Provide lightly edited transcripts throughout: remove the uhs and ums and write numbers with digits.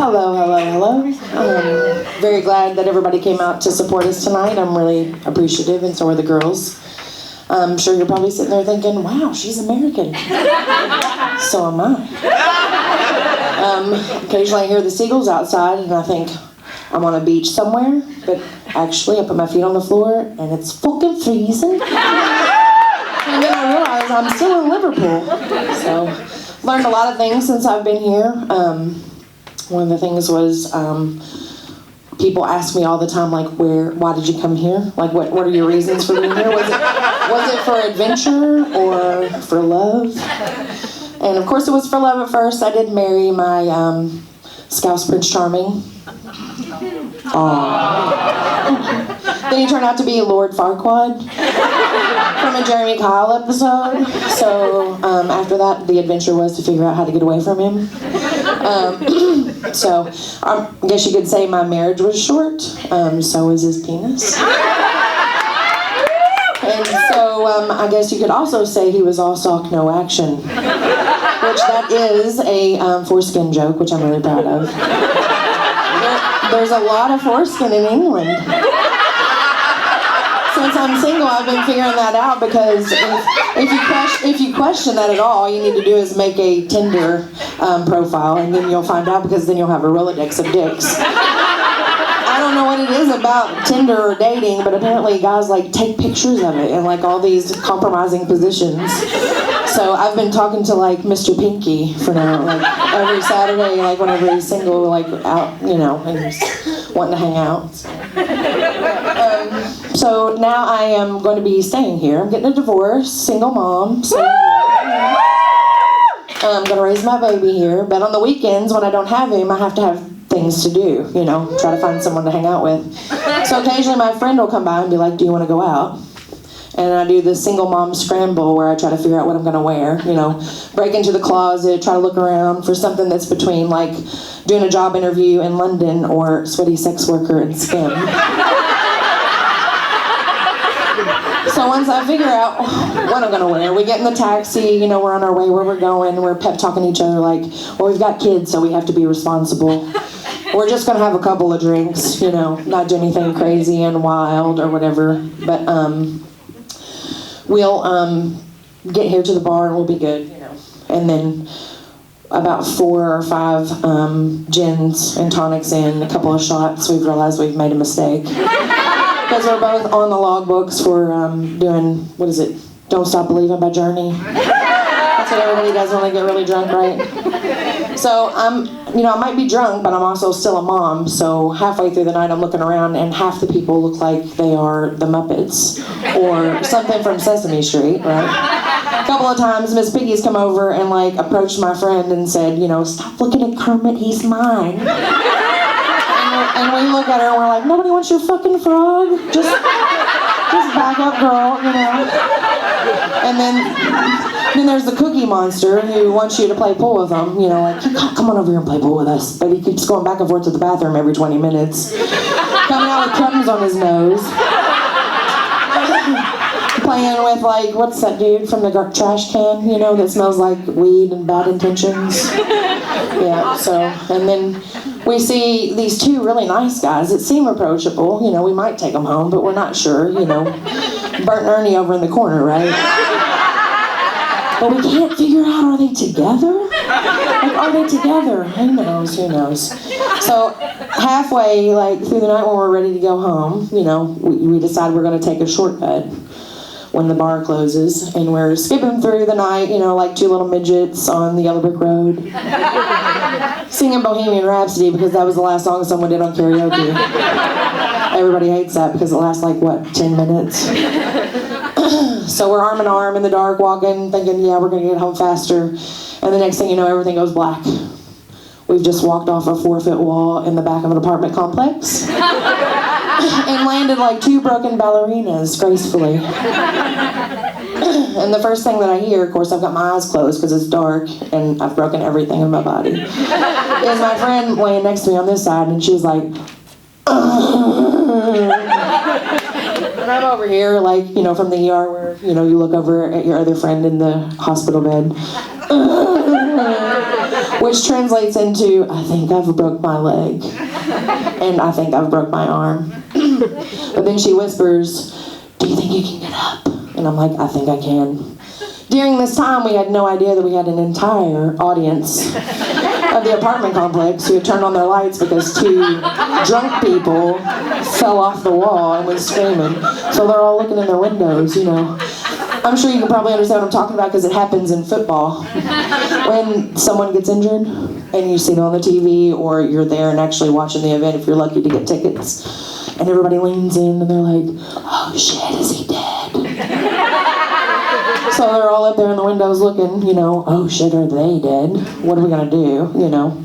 Hello. Very glad that everybody came out to support us tonight. I'm really appreciative, and so are the girls. I'm sure you're probably sitting there thinking, wow, she's American. So am I. Occasionally I hear the seagulls outside, and I think I'm on a beach somewhere, but actually I put my feet on the floor, and it's fucking freezing. And then I realize I'm still in Liverpool. So, learned a lot of things since I've been here. One of the things was people ask me all the time, like, why did you come here? Like, what are your reasons for being here? Was it for adventure or for love? And of course it was for love at first. I did marry my Scouse Prince Charming. Aww. Then he turned out to be Lord Farquaad from a Jeremy Kyle episode. So after that, the adventure was to figure out how to get away from him. So I guess you could say my marriage was short. So was his penis. And so I guess you could also say he was all talk, no action. Which that is a foreskin joke, which I'm really proud of. There's a lot of foreskin in England. Since I'm single, I've been figuring that out, because if you question that at all, all you need to do is make a Tinder profile, and then you'll find out, because then you'll have a Rolodex of dicks. I don't know what it is about Tinder or dating, but apparently guys like take pictures of it in like all these compromising positions. So I've been talking to like Mr. Pinky for now, like every Saturday, like whenever he's single, like out, and he's wanting to hang out. So now I am going to be staying here. I'm getting a divorce, single mom. So I'm going to raise my baby here. But on the weekends, when I don't have him, I have to have things to do, try to find someone to hang out with. So occasionally my friend will come by and be like, do you want to go out? And I do the single mom scramble where I try to figure out what I'm going to wear, break into the closet, try to look around for something that's between like doing a job interview in London or sweaty sex worker in Skim. So once I figure out what I'm going to wear, we get in the taxi, we're on our way where we're going, we're pep talking each other like, well, we've got kids, so we have to be responsible. We're just going to have a couple of drinks, not do anything crazy and wild or whatever, but we'll get here to the bar and we'll be good, And then about 4 or 5 gins and tonics in, a couple of shots, we've realized we've made a mistake. Because we're both on the logbooks for doing, Don't Stop Believing by Journey. That's what everybody does when they get really drunk, right? So I might be drunk, but I'm also still a mom. So halfway through the night, I'm looking around, and half the people look like they are the Muppets or something from Sesame Street, right? A couple of times, Miss Piggy's come over and like approached my friend and said, stop looking at Kermit, he's mine. And we look at her and we're like, nobody wants your fucking frog. Just back up, girl, And then there's the Cookie Monster who wants you to play pool with him, like, come on over here and play pool with us. But he keeps going back and forth to the bathroom every 20 minutes. Coming out with crumbs on his nose. Playing with, like, what's that dude from the trash can, that smells like weed and bad intentions? Yeah, so, and then we see these 2 really nice guys that seem approachable. We might take them home, but we're not sure, Bert and Ernie over in the corner, right? But we can't figure out, are they together? Like, are they together? Who knows? So halfway, like, through the night when we're ready to go home, we decide we're going to take a shortcut when the bar closes, and we're skipping through the night, like 2 little midgets on the Yellow Brick Road, singing Bohemian Rhapsody because that was the last song someone did on karaoke. Everybody hates that because it lasts like, 10 minutes? So we're arm in arm in the dark, walking, thinking, yeah, we're going to get home faster. And the next thing you know, everything goes black. We've just walked off a 4-foot wall in the back of an apartment complex. And landed like 2 broken ballerinas gracefully. And the first thing that I hear, of course I've got my eyes closed because it's dark and I've broken everything in my body, is my friend laying next to me on this side, and she's like, and I'm over here like, from the ER where, you look over at your other friend in the hospital bed. which translates into, I think I've broke my leg, and I think I've broke my arm. But then she whispers, do you think you can get up? And I'm like, I think I can. During this time, we had no idea that we had an entire audience of the apartment complex who had turned on their lights because 2 drunk people fell off the wall and was screaming. So they're all looking in their windows, you know. I'm sure you can probably understand what I'm talking about because it happens in football. When someone gets injured and you see them on the TV, or you're there and actually watching the event if you're lucky to get tickets, and everybody leans in and they're like, oh shit, is he dead? So they're all up there in the windows looking, you know, oh shit, are they dead? What are we gonna do, you know?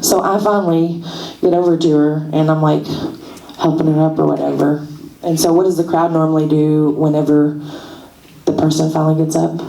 So I finally get over to her and I'm like helping her up or whatever. And so what does the crowd normally do whenever the person finally gets up?